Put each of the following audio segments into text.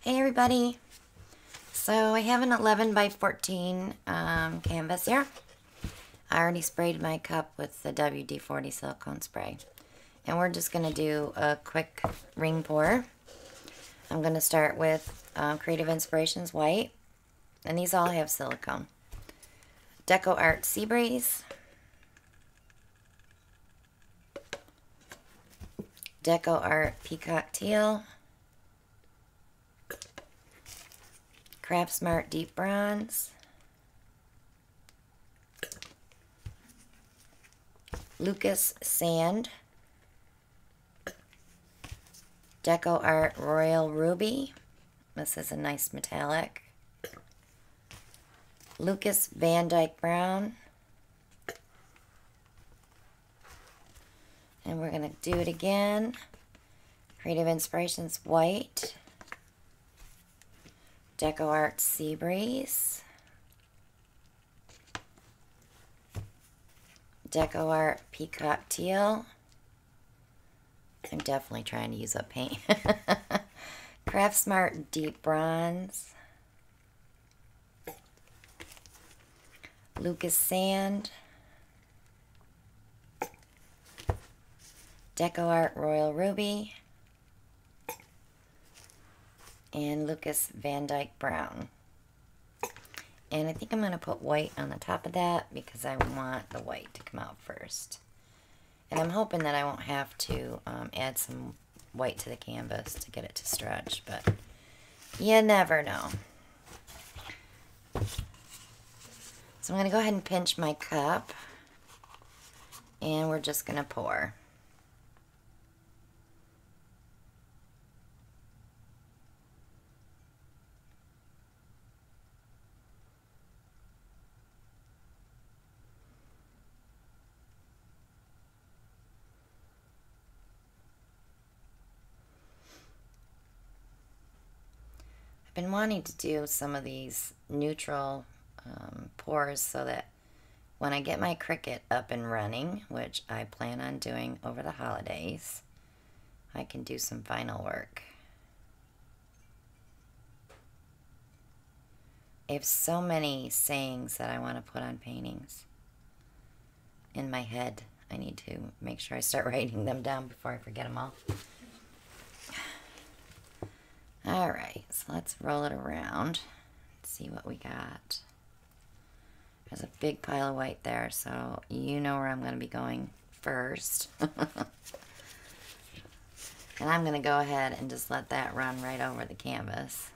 Hey everybody! So I have an 11 by 14 canvas here. I already sprayed my cup with the WD-40 silicone spray. And we're just going to do a quick ring pour. I'm going to start with Creative Inspirations White. And these all have silicone. Deco Art Sea Breeze. Deco Art Peacock Teal. Craft Smart Deep Bronze. Lucas Sand. Deco Art Royal Ruby. This is a nice metallic. Lucas Van Dyke Brown. And we're going to do it again. Creative Inspirations White. Deco Art Sea Breeze. Deco Art Peacock Teal. I'm definitely trying to use up paint. Craft Smart Deep Bronze. Lucas Sand. Deco Art Royal Ruby. And Lucas Van Dyke Brown. And I think I'm going to put white on the top of that because I want the white to come out first. And I'm hoping that I won't have to add some white to the canvas to get it to stretch, but you never know. So I'm going to go ahead and pinch my cup, and we're just going to pour. I've been wanting to do some of these neutral pours so that when I get my Cricut up and running, which I plan on doing over the holidays, I can do some vinyl work. I have so many sayings that I want to put on paintings in my head. I need to make sure I start writing them down before I forget them all. Alright, so let's roll it around and see what we got. There's a big pile of white there, so you know where I'm going to be going first. And I'm going to go ahead and just let that run right over the canvas.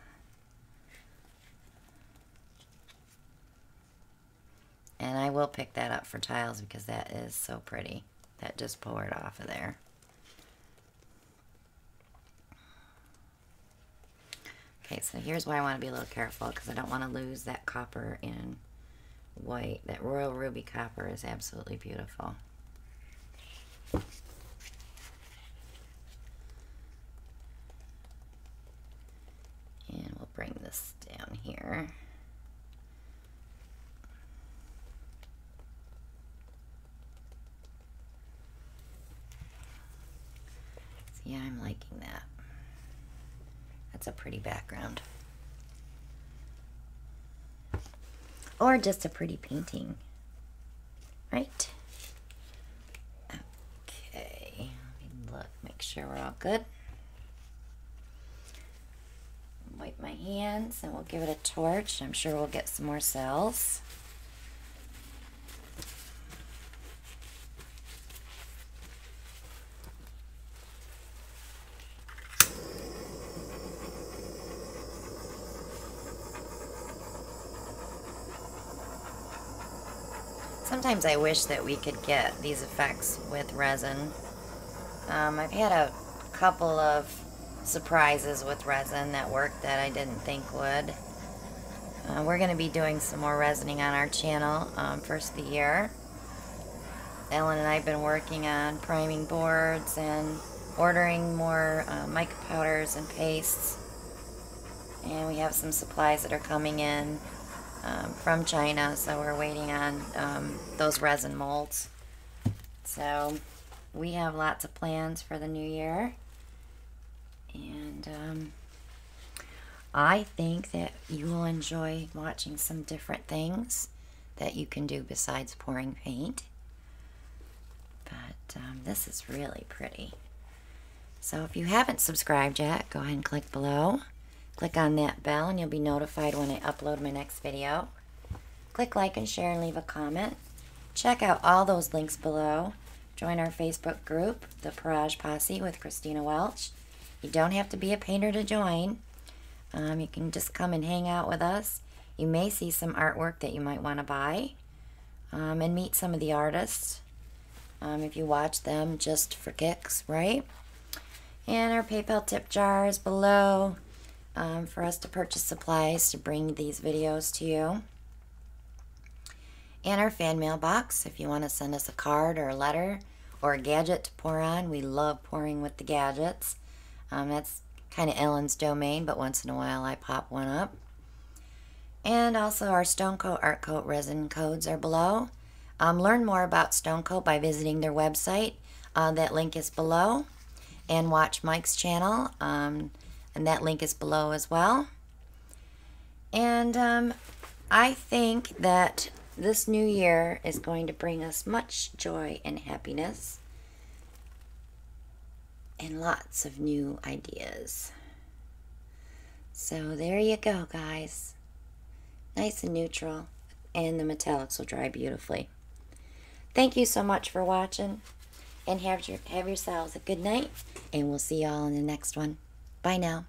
And I will pick that up for tiles because that is so pretty. That just poured off of there. Okay, so here's why I want to be a little careful because I don't want to lose that copper in white. That Royal Ruby copper is absolutely beautiful. And we'll bring this down here. So yeah, I'm liking that. That's a pretty background. Or just a pretty painting. Right? Okay. Let me look, make sure we're all good. Wipe my hands and we'll give it a torch. I'm sure we'll get some more cells. Sometimes I wish that we could get these effects with resin. I've had a couple of surprises with resin that worked that I didn't think would. We're going to be doing some more resining on our channel first of the year. Ellen and I have been working on priming boards and ordering more mica powders and pastes. And we have some supplies that are coming in from China, so we're waiting on those resin molds. So we have lots of plans for the new year. And I think that you will enjoy watching some different things that you can do besides pouring paint. But this is really pretty. So if you haven't subscribed yet, go ahead and click below. Click on that bell and you'll be notified when I upload my next video. Click like and share and leave a comment. Check out all those links below. Join our Facebook group, The Parage Posse with Christina Welch. You don't have to be a painter to join. You can just come and hang out with us. You may see some artwork that you might want to buy and meet some of the artists if you watch them just for kicks, right? And our PayPal tip jar is below for us to purchase supplies to bring these videos to you. And our fan mail box, if you want to send us a card or a letter or a gadget to pour on. We love pouring with the gadgets. That's kind of Ellen's domain, but once in a while I pop one up. And also our Stone Coat Art Coat resin codes are below. Learn more about Stone Coat by visiting their website. That link is below. And watch Mike's channel, and that link is below as well. And I think that this new year is going to bring us much joy and happiness and lots of new ideas. So there you go, guys. Nice and neutral, and the metallics will dry beautifully. Thank you so much for watching, and have yourselves a good night, and we'll see y'all in the next one. Bye now.